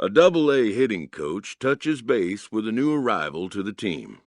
A Double-A hitting coach touches base with a new arrival to the team.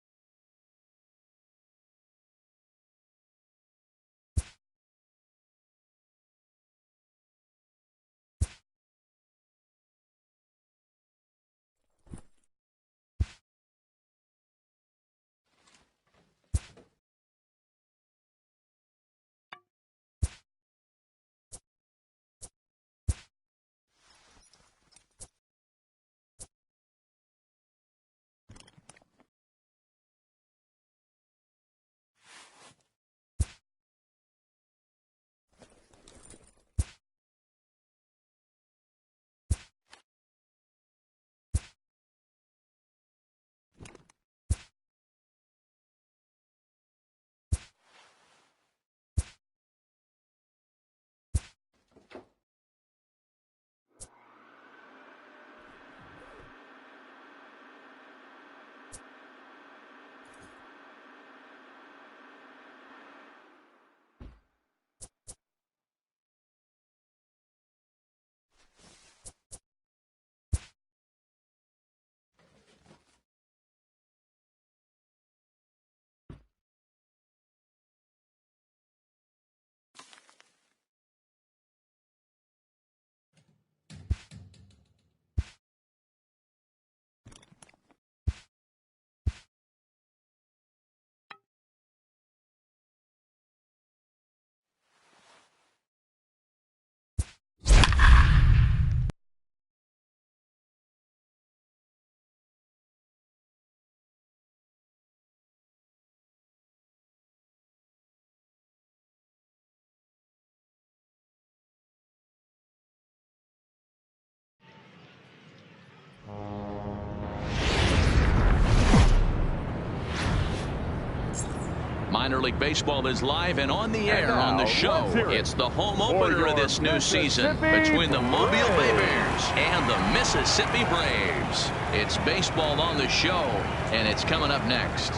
Minor League Baseball is live and on the air on the show. It's the home opener of this new season between the Mobile Bay Bears and the Mississippi Braves. It's baseball on the show, and it's coming up next.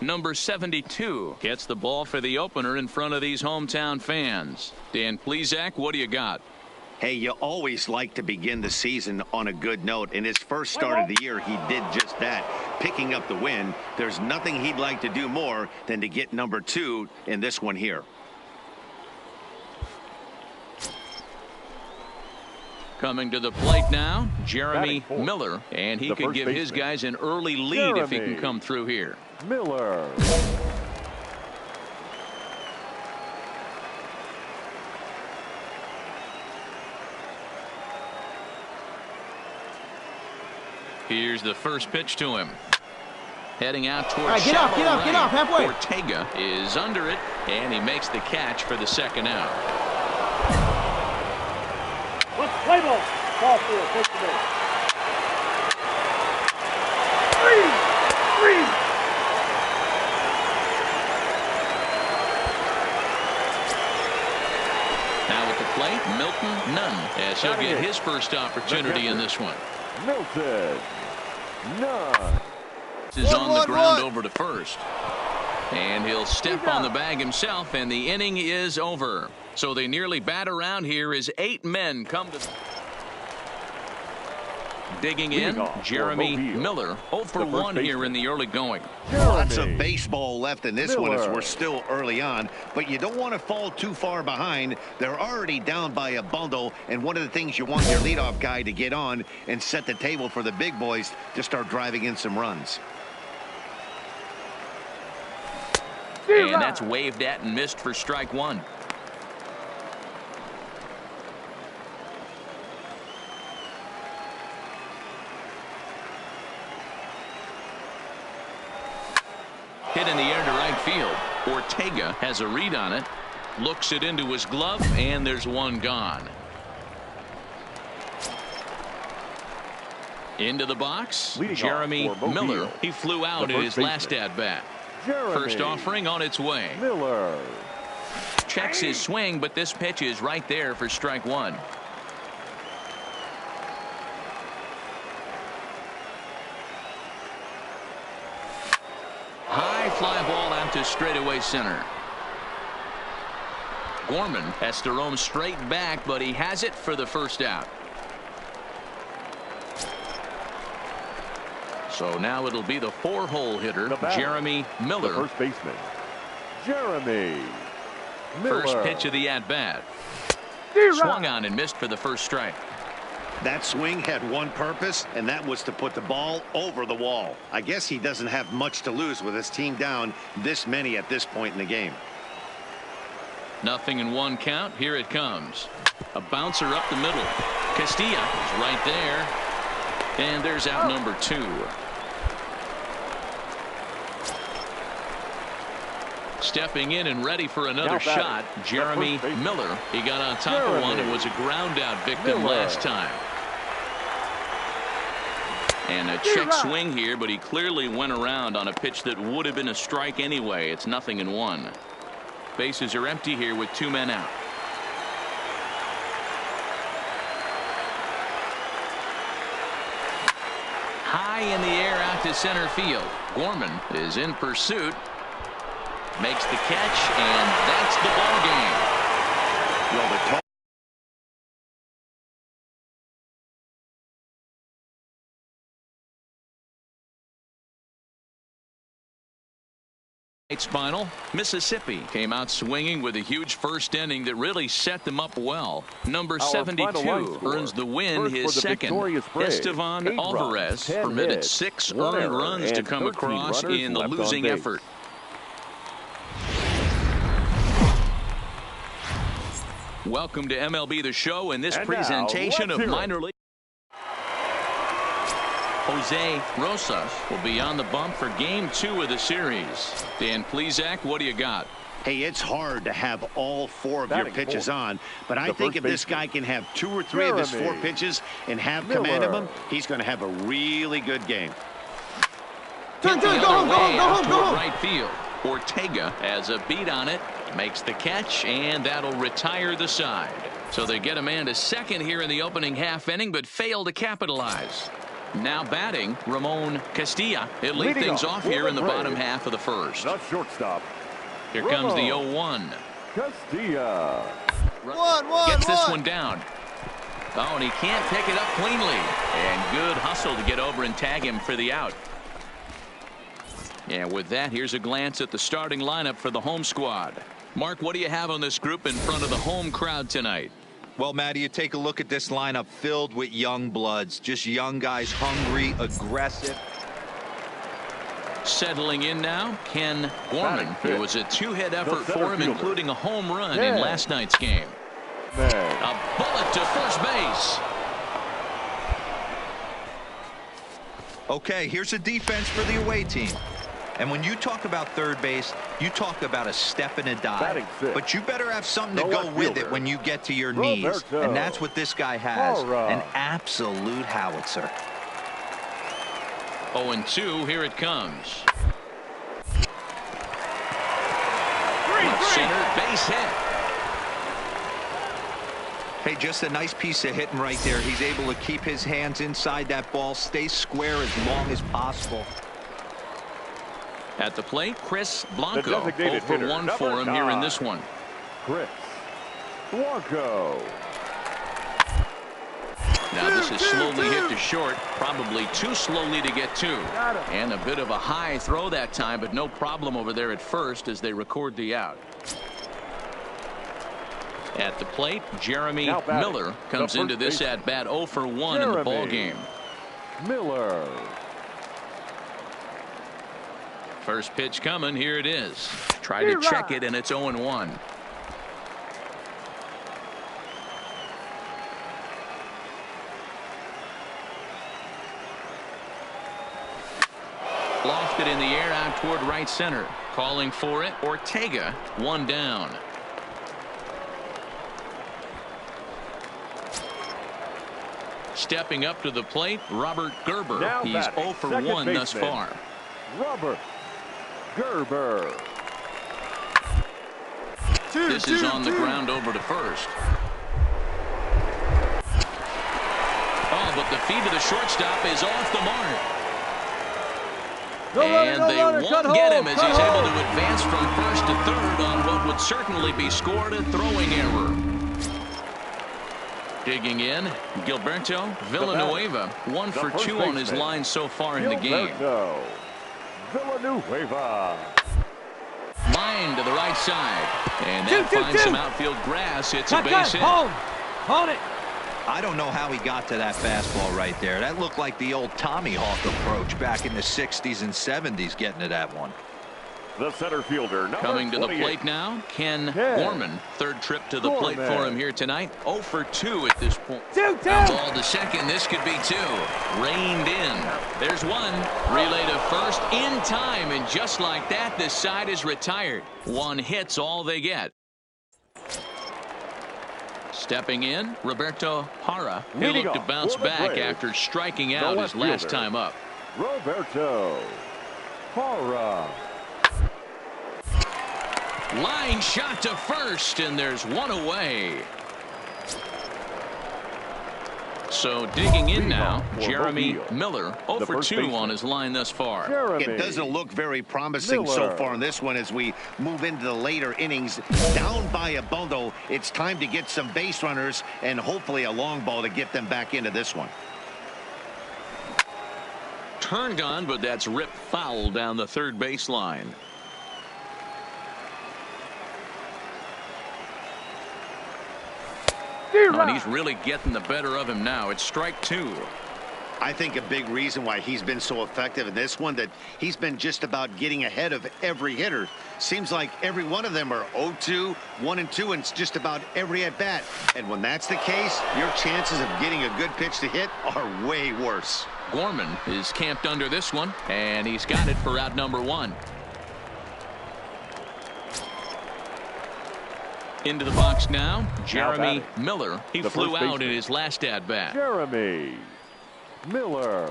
Number 72 gets the ball for the opener in front of these hometown fans. Dan Plesac, what do you got? Hey, you always like to begin the season on a good note. In his first start of the year, he did just that, picking up the win. There's nothing he'd like to do more than to get number 2 in this one here. Coming to the plate now, Jeremy Miller, and he could give his guys an early lead if he can come through here. Miller. Here's the first pitch to him. Heading out towards get off, halfway. Ortega is under it, and he makes the catch for the second out. Let's play ball. Ball field, take the base. Three. Now at the plate, Milton Nunn, as he'll get his first opportunity in this one. Milton Nunn is on the ground over to first. And he'll step on the bag himself, and the inning is over. So they nearly bat around here as 8 men come to. Digging in, Jeremy Miller, 0 for 1 here in the early going. Lots of baseball left in this one as we're still early on, but you don't want to fall too far behind. They're already down by a bundle, and one of the things you want your leadoff guy to get on and set the table for the big boys to start driving in some runs. And that's waved at and missed for strike 1. Hit in the air to right field. Ortega has a read on it. Looks it into his glove, and there's one gone. Into the box, Jeremy Miller. He flew out in his last at-bat. First offering on its way. Miller checks his swing, but this pitch is right there for strike 1. High fly ball out down to straightaway center. Gorman has to roam straight back, but he has it for the first out. So now it'll be the 4-hole hitter, Jeremy Miller. The first baseman, Jeremy Miller. First pitch of the at-bat. Swung on and missed for the first strike. That swing had one purpose, and that was to put the ball over the wall. I guess he doesn't have much to lose with his team down this many at this point in the game. 0-1 count. Here it comes. A bouncer up the middle. Castilla is right there. And there's out number 2. Stepping in and ready for another shot, Jeremy Miller. He got on top of one and was a ground out victim last time. And a check swing here, but he clearly went around on a pitch that would have been a strike anyway. It's 0-1. Bases are empty here with 2 men out. High in the air out to center field. Gorman is in pursuit. Makes the catch, and that's the ball game. Well, the spinal. Mississippi came out swinging with a huge first inning that really set them up well. Number 72 earns the win, his second. Estevan Alvarez permitted 6 earned runs to come across in the losing effort. Welcome to MLB The Show and this presentation of minor league. Jose Rosas will be on the bump for game 2 of the series. Dan Plesac, what do you got? Hey, it's hard to have all 4 of your pitches on, but I think if this guy can have 2 or 3 of his 4 pitches and have command of them, he's going to have a really good game. Hit the other way out toward right field. Ortega has a beat on it, makes the catch, and that'll retire the side. So they get a man to second here in the opening half inning, but fail to capitalize. Now batting, Ramon Castilla. He'll lead things off here in the bottom half of the first. Not shortstop. Here comes the 0-1. Castilla. Gets this one down. Oh, and he can't pick it up cleanly. And good hustle to get over and tag him for the out. And with that, here's a glance at the starting lineup for the home squad. Mark, what do you have on this group in front of the home crowd tonight? Well, Matty, you take a look at this lineup filled with young bloods. Just young guys, hungry, aggressive. Settling in now, Ken Gorman. It was a 2-hit effort for him, including a home run in last night's game. A bullet to first base. Okay, here's a defense for the away team. And when you talk about third base, you talk about a step and a dive. But you better have something to go with it when you get to your knees. And that's what this guy has. An absolute howitzer. 0-2, here it comes. Left center, base hit. Hey, just a nice piece of hitting right there. He's able to keep his hands inside that ball, stay square as long as possible. At the plate, Chris Blanco. 0 for 1 for him here in this one. Chris Blanco. Now this is slowly hit to short, probably too slowly to get to. And a bit of a high throw that time, but no problem over there at first as they record the out. At the plate, Jeremy Miller comes into this at bat 0 for 1 in the ball game. Miller. First pitch coming. Here it is. Try to check it, and it's 0-1. Lofted in the air out toward right center. Calling for it, Ortega. 1 down. Stepping up to the plate, Robert Gerber. He's 0 for 1 thus far. Robert Gerber. This is on the ground over to first. Oh, but the feed to the shortstop is off the mark. And they won't get him as he's able to advance from first to third on what would certainly be scored a throwing error. Digging in, Gilberto Villanueva, 1 for 2 on his line so far in the game. Villanueva. Line to the right side. And that finds some outfield grass. It's a base hit. Hold it. I don't know how he got to that fastball right there. That looked like the old Tommy Hawk approach back in the 60s and 70s getting to that one. The center fielder, number Coming to the 28. plate now, Ken Gorman. Third trip to the plate for him here tonight. 0 for 2 at this point. Ball to second. This could be 2. Reined in. There's 1. Relay to first in time. And just like that, this side is retired. 1 hit's all they get. Stepping in, Roberto Jara. He'll look to bounce back after striking out his last time up. Roberto Jara. Line shot to first, and there's 1 away. So digging in now, Jeremy Miller, 0 for 2 on his line thus far. It doesn't look very promising so far in this one as we move into the later innings. Down by a bundle, it's time to get some base runners and hopefully a long ball to get them back into this one. Turned on, but that's ripped foul down the third baseline. Oh, and he's really getting the better of him now. It's strike 2. I think a big reason why he's been so effective in this one that he's been just about getting ahead of every hitter. Seems like every one of them are 0-2, 1-2, and it's just about every at bat. And when that's the case, your chances of getting a good pitch to hit are way worse. Gorman is camped under this one, and he's got it for out number 1. Into the box now, Jeremy Miller. He flew out in his last at-bat. Jeremy Miller.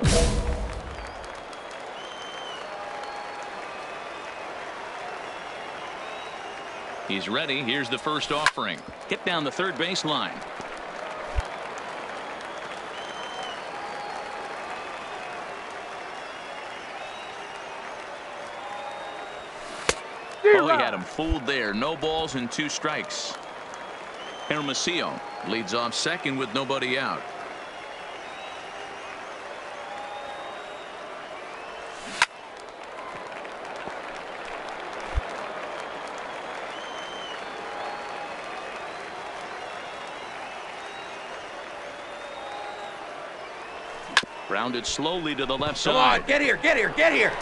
He's ready. Here's the first offering. Hit down the third baseline. Oh, he had him fooled there. No balls and 2 strikes. Hermosillo leads off second with nobody out. Grounded slowly to the left side. Come on, get here, get here, get here.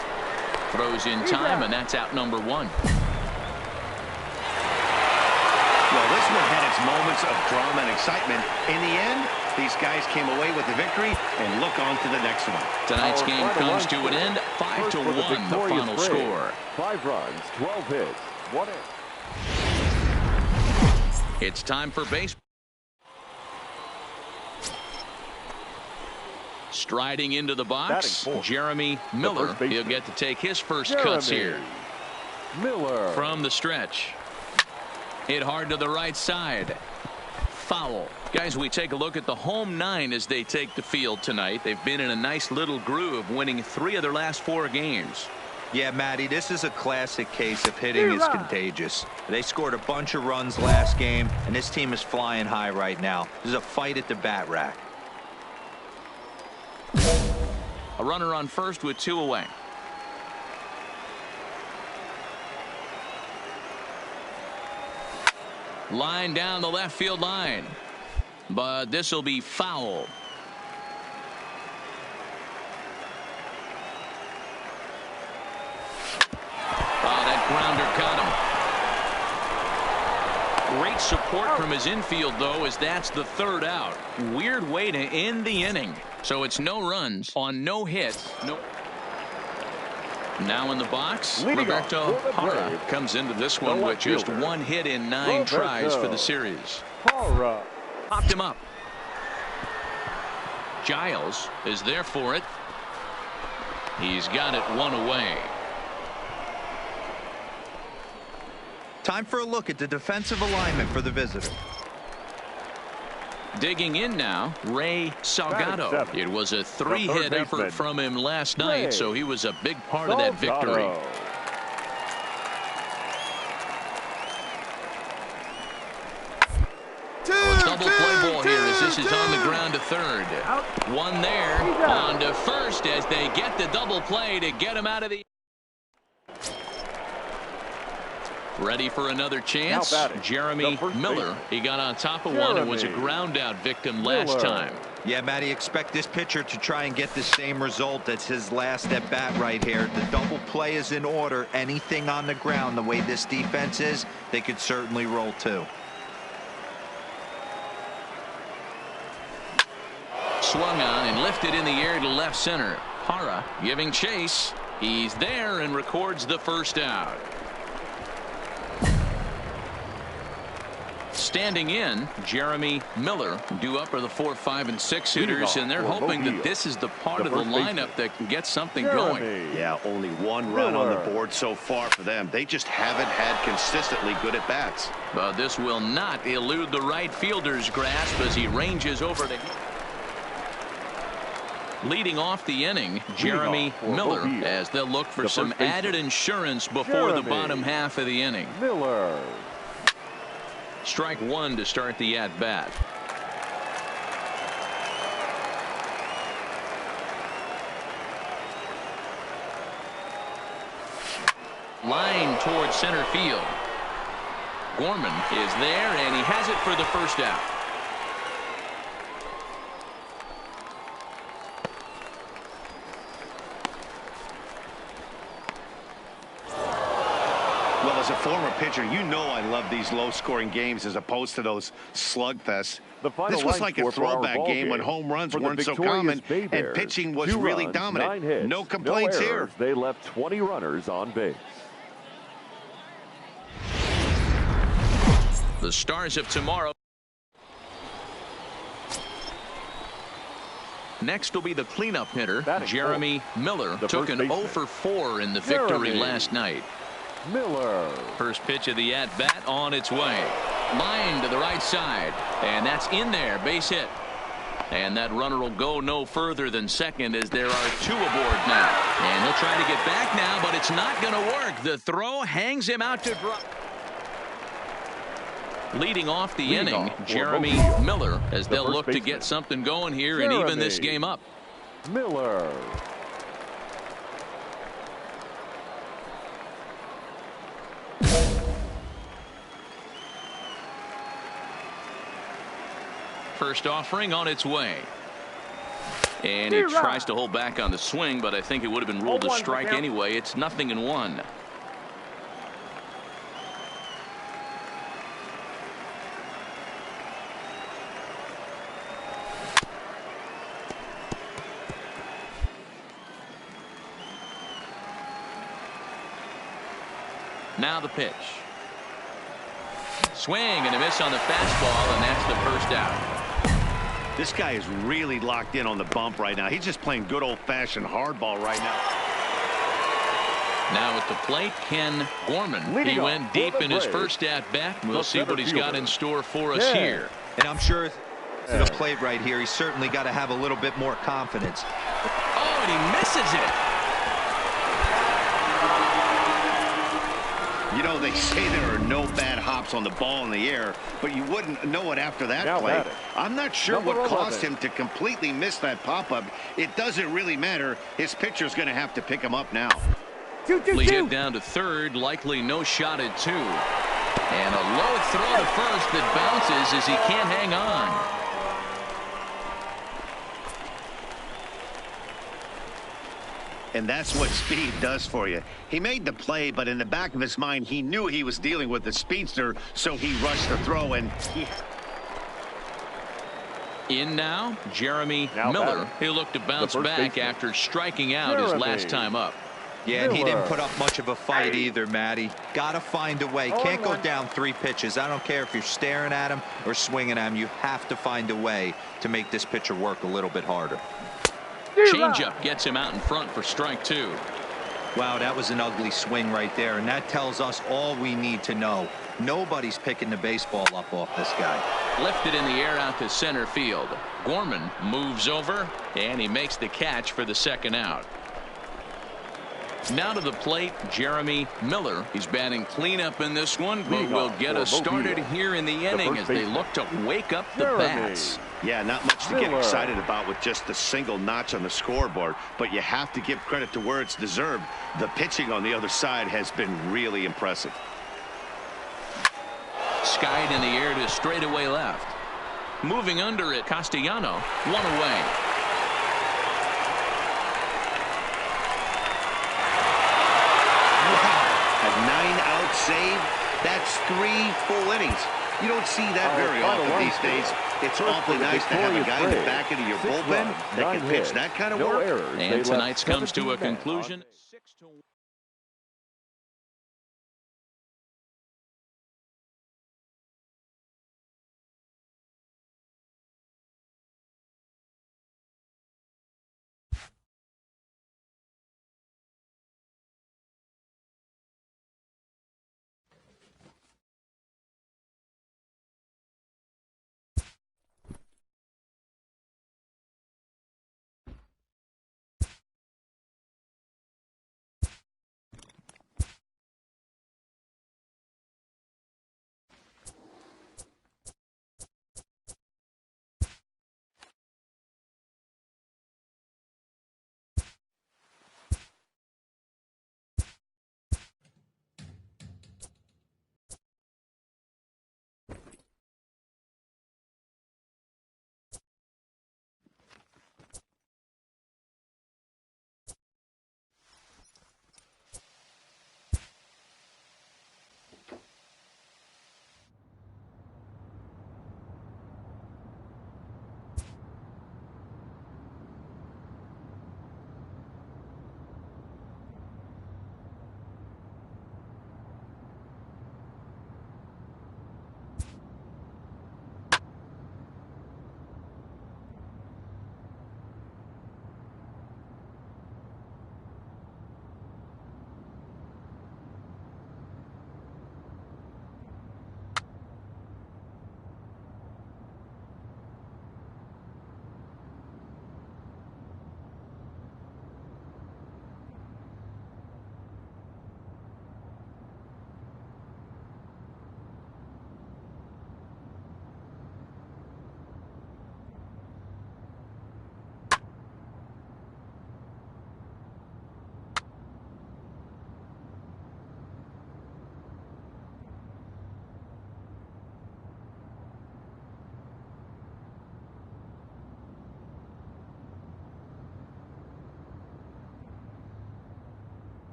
Throws in time, and that's out number 1. Well, this one had its moments of drama and excitement. In the end, these guys came away with the victory and look on to the next one. Tonight's game comes to an end, 5-1 the final score. 5 runs, 12 hits, 1 hit. It's time for baseball. Striding into the box, Jeremy Miller. He'll get to take his first cuts here. Miller. From the stretch. Hit hard to the right side. Foul. Guys, we take a look at the home 9 as they take the field tonight. They've been in a nice little groove, winning 3 of their last 4 games. Yeah, Matty, this is a classic case of hitting is contagious. They scored a bunch of runs last game, and this team is flying high right now. This is a fight at the bat rack. A runner on first with 2 away. Line down the left field line. But this will be foul. Oh, that grounder caught him. Great support from his infield, though, as that's the 3rd out. Weird way to end the inning. So it's no runs on no hits. No. Now in the box, Roberto Jara comes into this one with just 1 hit in 9 tries for the series. Popped him up. Giles is there for it. He's got it 1 away. Time for a look at the defensive alignment for the visitor. Digging in now, Ray Salgado. It was a 3-hit effort from him last night, so he was a big part of that victory. Double play ball here as this is on the ground to third. One there on to first as they get the double play to get him out of the. Ready for another chance. Jeremy Miller. He got on top of one and was a ground out victim last time. Yeah, Matty, expect this pitcher to try and get the same result as his last at bat right here. The double play is in order. Anything on the ground, the way this defense is, they could certainly roll too. Swung on and lifted in the air to left center. Hara giving chase. He's there and records the first out. Standing in, Jeremy Miller. Due up are the 4, 5, and 6 hitters, and they're hoping that this is the part of the lineup that can get something going. Yeah, only one run on the board so far for them. They just haven't had consistently good at bats. But this will not elude the right fielder's grasp as he ranges over to. Leading off the inning, Jeremy Miller, as they'll look for some added insurance before the bottom half of the inning. Miller. Strike one to start the at-bat. Line towards center field. Gorman is there, and he has it for the first out. Well, as a former pitcher, you know I love these low-scoring games as opposed to those slugfests. This was like a throwback game when home runs weren't so common and pitching was really dominant. No complaints here. They left 20 runners on base. The stars of tomorrow. Next will be the cleanup hitter. Jeremy Miller took an 0 for 4 in the victory last night. Miller. First pitch of the at-bat on its way. Line to the right side. And that's in there. Base hit. And that runner will go no further than second as there are 2 aboard now. And he'll try to get back now, but it's not going to work. The throw hangs him out to drop. Leading off the inning, Jeremy Miller, as they'll look to get something going here and even this game up. Miller. First offering on its way. And he tries to hold back on the swing, but I think it would have been ruled a strike anyway. It's 0-1. Now the pitch. Swing and a miss on the fastball, and that's the first out. This guy is really locked in on the bump right now. He's just playing good old-fashioned hardball right now. Now at the plate, Ken Gorman. He went deep in his first at-bat. We'll see what he's got in store for us here. And I'm sure to the plate right here, he's certainly got to have a little bit more confidence. Oh, and he misses it. You know, they say there are no bad hops on the ball in the air, but you wouldn't know it after that play. I'm not sure what caused him to completely miss that pop-up. It doesn't really matter. His pitcher's going to have to pick him up now. Hit down to third, likely no shot at 2. And a low throw to first that bounces as he can't hang on. And that's what speed does for you. He made the play, but in the back of his mind, he knew he was dealing with the speedster, so he rushed the throw. And in now, Jeremy Miller. He'll look to bounce back after striking out his last time up. Yeah, and he didn't put up much of a fight either, Matty. Got to find a way. Can't go down 3 pitches. I don't care if you're staring at him or swinging at him. You have to find a way to make this pitcher work a little bit harder. Changeup gets him out in front for strike 2. Wow, that was an ugly swing right there, and that tells us all we need to know. Nobody's picking the baseball up off this guy. Lifted in the air out to center field. Gorman moves over, and he makes the catch for the second out. Now to the plate, Jeremy Miller. He's batting cleanup in this one, but will get us started here in the inning as they look to wake up the bats. Yeah, not much to get excited about with just a single notch on the scoreboard, but you have to give credit to where it's deserved. The pitching on the other side has been really impressive. Skied in the air to straightaway left. Moving under it, Castellano, one away. A 9-out save, that's 3 full innings. You don't see that very often these days. It's awfully nice to have a guy in the back end of your bullpen that can pitch that kind of work. And tonight's comes to a conclusion.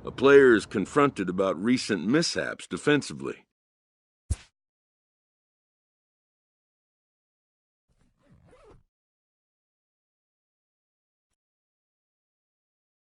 A player is confronted about recent mishaps defensively.